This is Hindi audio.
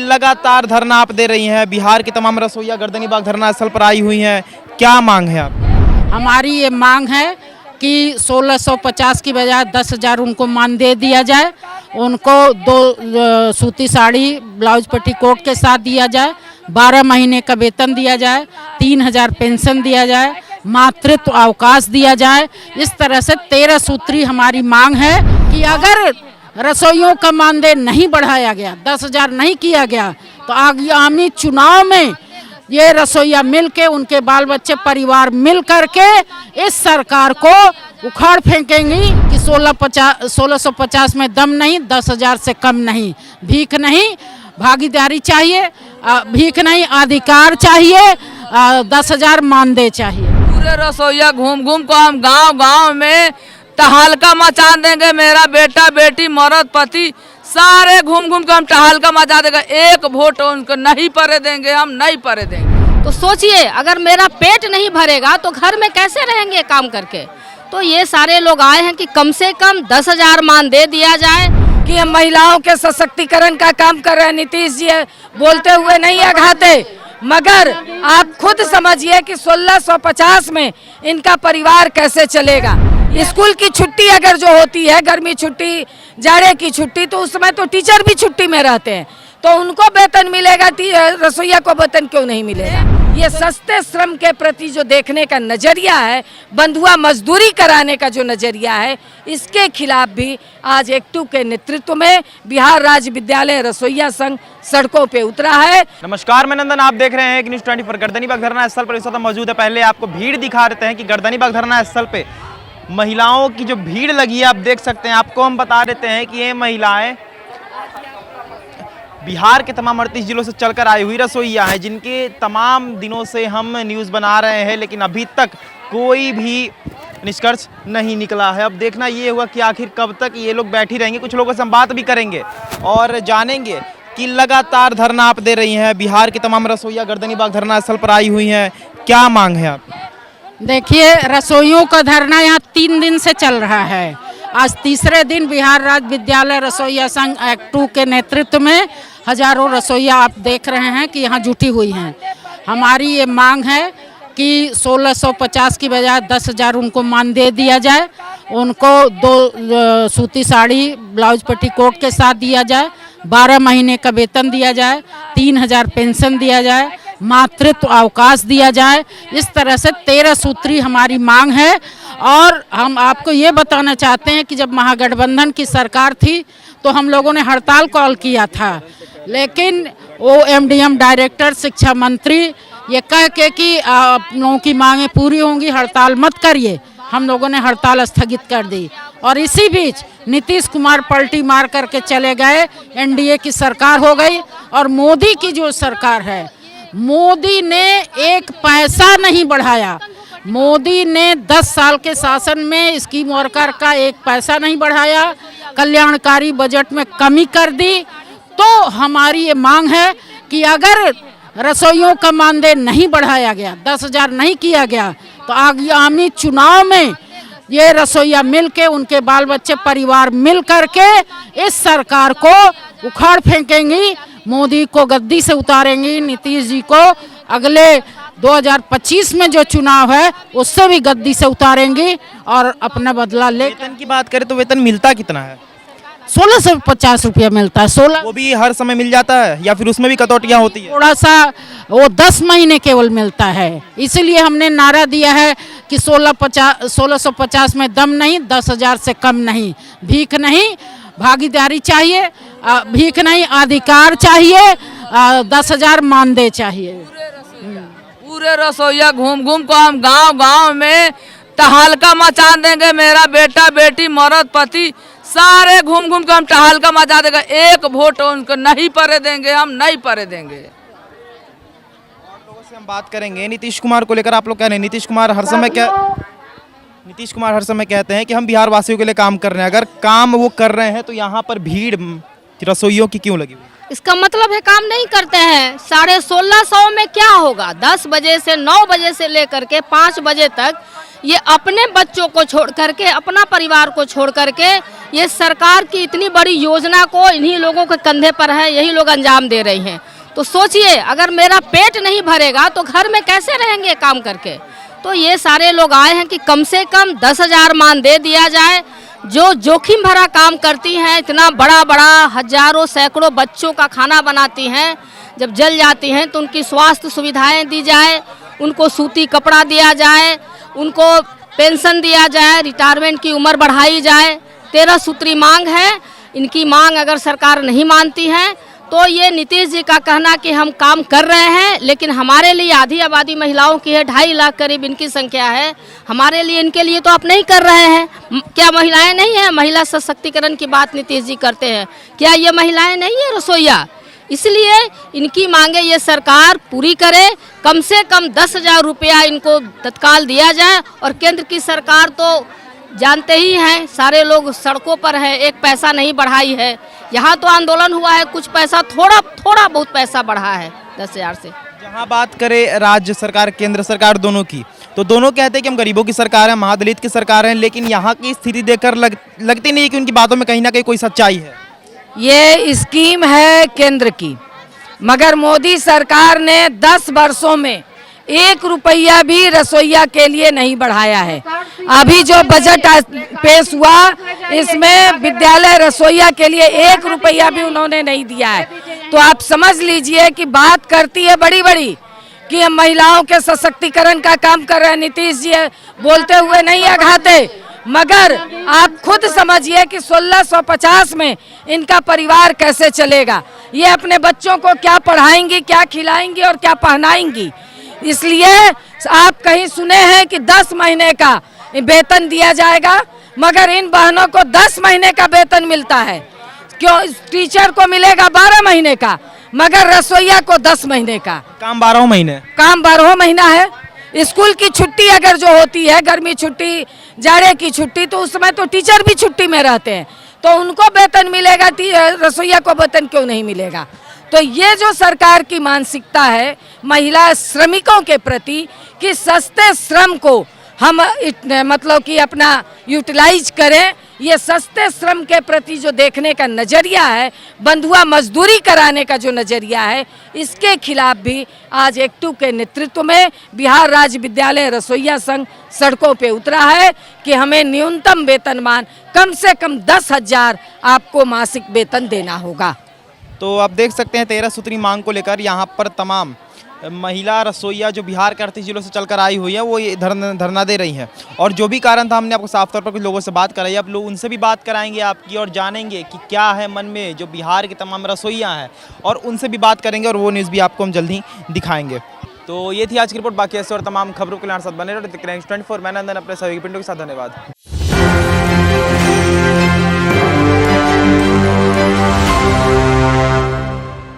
लगातार धरना आप दे रही हैं। बिहार की तमाम रसोइया गर्दनीबाग धरना स्थल पर आई हुई हैं, क्या मांग है आप? हमारी ये मांग है कि 1650 की बजाय 10,000 उनको मानदेय दिया जाए। उनको 2 सूती साड़ी ब्लाउज पेटीकोट के साथ दिया जाए, 12 महीने का वेतन दिया जाए, 3,000 पेंशन दिया जाए, मातृत्व अवकाश दिया जाए। इस तरह से 13 सूत्री हमारी मांग है कि अगर रसोइयों का मानदेय नहीं बढ़ाया गया, 10,000 नहीं किया गया, तो आगामी चुनाव में ये रसोइया मिल के, उनके बाल बच्चे परिवार मिल करके इस सरकार को उखाड़ फेंकेंगी कि 1650 में दम नहीं, 10,000 से कम नहीं। भीख नहीं, भागीदारी चाहिए। भीख नहीं, अधिकार चाहिए। 10,000 मानदेय चाहिए। पूरे रसोइया घूम घूम को हम गांव गांव में टहलका मचा देंगे। मेरा बेटा बेटी मर्द पति सारे घूम घूम के हम टहलका मचा देंगे। एक वोट उनको नहीं पड़े देंगे, हम नहीं पड़े देंगे। तो सोचिए, अगर मेरा पेट नहीं भरेगा तो घर में कैसे रहेंगे काम करके। तो ये सारे लोग आए हैं कि कम से कम 10,000 मानदेय दिया जाए। कि हम महिलाओं के सशक्तिकरण का काम कर रहे हैं। नीतीश जी बोलते हुए नहीं आघाते, मगर आप खुद समझिए कि 1650 में इनका परिवार कैसे चलेगा। स्कूल की छुट्टी अगर जो होती है, गर्मी छुट्टी, जाड़े की छुट्टी, तो उस समय तो टीचर भी छुट्टी में रहते हैं, तो उनको वेतन मिलेगा, रसोइया को वेतन क्यों नहीं मिलेगा। ये सस्ते श्रम के प्रति जो देखने का नजरिया है, बंधुआ मजदूरी कराने का जो नजरिया है, इसके खिलाफ भी आज एक्टू के नेतृत्व में बिहार राज्य विद्यालय रसोइया संघ सड़कों पे उतरा है। नमस्कार, मैं नंदन, आप देख रहे हैं न्यूज़ 24 गर्दनीबाग धरना स्थल पर इस वक्त मौजूद है। पहले आपको भीड़ दिखा देते हैं कि गर्दनीबाग धरना स्थल पे महिलाओं की जो भीड़ लगी है आप देख सकते हैं। आपको हम बता देते हैं कि ये महिलाएं बिहार के तमाम 38 जिलों से चलकर आई हुई रसोइया हैं, जिनके तमाम दिनों से हम न्यूज़ बना रहे हैं, लेकिन अभी तक कोई भी निष्कर्ष नहीं निकला है। अब देखना ये हुआ कि आखिर कब तक ये लोग बैठी रहेंगे। कुछ लोगों से हम बात भी करेंगे और जानेंगे कि लगातार धरना आप दे रही हैं। बिहार की तमाम रसोइया गर्दनीबाग धरना स्थल पर आई हुई हैं, क्या मांग है आप? देखिए, रसोइयों का धरना यहाँ 3 दिन से चल रहा है। आज तीसरे दिन बिहार राज्य विद्यालय रसोइया संघ एक्टू के नेतृत्व में हजारों रसोइया आप देख रहे हैं कि यहाँ जुटी हुई हैं। हमारी ये मांग है कि 1650 की बजाय 10,000 उनको मानदेय दिया जाए। उनको 2 सूती साड़ी ब्लाउज पेटीकोट के साथ दिया जाए, 12 महीने का वेतन दिया जाए, 3,000 पेंशन दिया जाए, मातृत्व अवकाश दिया जाए। इस तरह से 13 सूत्री हमारी मांग है। और हम आपको ये बताना चाहते हैं कि जब महागठबंधन की सरकार थी तो हम लोगों ने हड़ताल कॉल किया था, लेकिन वो MDM डायरेक्टर, शिक्षा मंत्री ये कह के कि आप लोगों की मांगें पूरी होंगी, हड़ताल मत करिए, हम लोगों ने हड़ताल स्थगित कर दी। और इसी बीच नीतीश कुमार पलटी मार करके चले गए, NDA की सरकार हो गई। और मोदी की जो सरकार है, मोदी ने एक पैसा नहीं बढ़ाया। मोदी ने 10 साल के शासन में स्कीम वर्कर का एक पैसा नहीं बढ़ाया, कल्याणकारी बजट में कमी कर दी। तो हमारी ये मांग है कि अगर रसोइयों का मानदेय नहीं बढ़ाया गया, 10,000 नहीं किया गया, तो आगामी चुनाव में ये रसोइया मिल के, उनके बाल बच्चे परिवार मिल करके इस सरकार को उखाड़ फेंकेंगी, मोदी को गद्दी से उतारेंगी, नीतीश जी को अगले 2025 में जो चुनाव है उससे भी गद्दी से उतारेंगी और अपना बदला ले। वेतन की बात करें तो वेतन मिलता कितना है? 1650 रुपया मिलता है। 16 वो भी हर समय मिल जाता है या फिर उसमें भी कटौतियाँ होती है? थोड़ा सा वो 10 महीने केवल मिलता है। इसीलिए हमने नारा दिया है कि 1650 में दम नहीं, 10,000 से कम नहीं। भीख नहीं, भागीदारी चाहिए। भीख नहीं, अधिकार चाहिए। 10,000 मानदेय चाहिए। पूरे रसोइया घूम घूम को हम गांव गांव में टहलका मचा देंगे। मेरा बेटा बेटी मर्द पति सारे घूम घूम के हम टहलका मचा देंगे। एक वोट उनको नहीं पड़े देंगे, हम नहीं पड़े देंगे। और लोगों से हम बात करेंगे नीतीश कुमार को लेकर। आप लोग कह रहे हैं नीतीश कुमार हर समय कहते हैं कि हम बिहार वासियों के लिए काम कर रहे हैं। अगर काम वो कर रहे हैं तो यहाँ पर भीड़ रसोइयों की क्यों लगी हुई? इसका मतलब है काम नहीं करते हैं। 1650 में क्या होगा? 10 बजे से 9 बजे से लेकर के 5 बजे तक ये अपने बच्चों को छोड़ करके, अपना परिवार को छोड़ करके, ये सरकार की इतनी बड़ी योजना को इन्हीं लोगों के कंधे पर है, यही लोग अंजाम दे रही हैं। तो सोचिए, अगर मेरा पेट नहीं भरेगा तो घर में कैसे रहेंगे काम करके। तो ये सारे लोग आए हैं कि कम से कम 10,000 मान दे दिया जाए। जो जोखिम भरा काम करती हैं, इतना बड़ा बड़ा हजारों सैकड़ों बच्चों का खाना बनाती हैं, जब जल जाती हैं तो उनकी स्वास्थ्य सुविधाएं दी जाए, उनको सूती कपड़ा दिया जाए, उनको पेंशन दिया जाए, रिटायरमेंट की उम्र बढ़ाई जाए। 13 सूत्री मांग है। इनकी मांग अगर सरकार नहीं मानती है तो ये नीतीश जी का कहना कि हम काम कर रहे हैं, लेकिन हमारे लिए आधी आबादी महिलाओं की है, 2.5 लाख करीब इनकी संख्या है, हमारे लिए, इनके लिए तो आप नहीं कर रहे हैं। क्या महिलाएं नहीं हैं? महिला सशक्तिकरण की बात नीतीश जी करते हैं, क्या ये महिलाएं नहीं है रसोईया? इसलिए इनकी मांगे ये सरकार पूरी करे। कम से कम 10,000 रुपया इनको तत्काल दिया जाए। और केंद्र की सरकार तो जानते ही हैं, सारे लोग सड़कों पर है, एक पैसा नहीं बढ़ाई है। यहाँ तो आंदोलन हुआ है, कुछ पैसा, थोड़ा बहुत पैसा बढ़ा है 10,000 से। जहाँ बात करें राज्य सरकार केंद्र सरकार दोनों की, तो दोनों कहते हैं कि हम गरीबों की सरकार है, महादलित की सरकार है, लेकिन यहाँ की स्थिति देखकर लगती नहीं है कि उनकी बातों में कहीं ना कहीं कोई सच्चाई है। ये स्कीम है केंद्र की, मगर मोदी सरकार ने 10 वर्षों में 1 रुपया भी रसोईया के लिए नहीं बढ़ाया है। अभी जो बजट पेश हुआ, इसमें विद्यालय रसोईया के लिए 1 रुपया भी उन्होंने नहीं दिया है। तो आप समझ लीजिए कि बात करती है बड़ी बड़ी कि हम महिलाओं के सशक्तिकरण का काम कर रहे हैं। नीतीश जी बोलते हुए नहीं अघाते, मगर आप खुद समझिए कि 1650 में इनका परिवार कैसे चलेगा। ये अपने बच्चों को क्या पढ़ाएंगी, क्या खिलाएंगी और क्या पहनाएंगी। इसलिए आप कहीं सुने हैं कि 10 महीने का वेतन दिया जाएगा, मगर इन बहनों को 10 महीने का वेतन मिलता है। क्यों? टीचर को मिलेगा 12 महीने का, मगर रसोईया को 10 महीने का। काम 12 महीने, काम 12 महीना है। स्कूल की छुट्टी अगर जो होती है, गर्मी छुट्टी, जाड़े की छुट्टी, तो उस समय तो टीचर भी छुट्टी में रहते हैं, तो उनको वेतन मिलेगा, रसोईया को वेतन क्यों नहीं मिलेगा? तो ये जो सरकार की मानसिकता है महिला श्रमिकों के प्रति कि सस्ते श्रम को हम मतलब कि अपना यूटिलाइज करें, ये सस्ते श्रम के प्रति जो देखने का नज़रिया है, बंधुआ मजदूरी कराने का जो नज़रिया है, इसके खिलाफ भी आज एक्टू के नेतृत्व में बिहार राज्य विद्यालय रसोईया संघ सड़कों पे उतरा है कि हमें न्यूनतम वेतनमान कम से कम 10,000 आपको मासिक वेतन देना होगा। तो आप देख सकते हैं 13 सूत्री मांग को लेकर यहाँ पर तमाम महिला रसोईया जो बिहार के 38 जिलों से चलकर आई हुई है वो ये धरना दे रही हैं। और जो भी कारण था, हमने आपको साफ तौर पर कुछ लोगों से बात कराई, आप लोग उनसे भी बात कराएंगे आपकी और जानेंगे कि क्या है मन में जो बिहार की तमाम रसोईया हैं, और उनसे भी बात करेंगे और वो न्यूज़ भी आपको हम जल्द ही दिखाएंगे। तो ये थी आज की रिपोर्ट। बाकी ऐसे और तमाम खबरों के लिए साथ बने रहो। 24 मैं नंदन अपने सहयोगी पिंडों के साथ। धन्यवाद।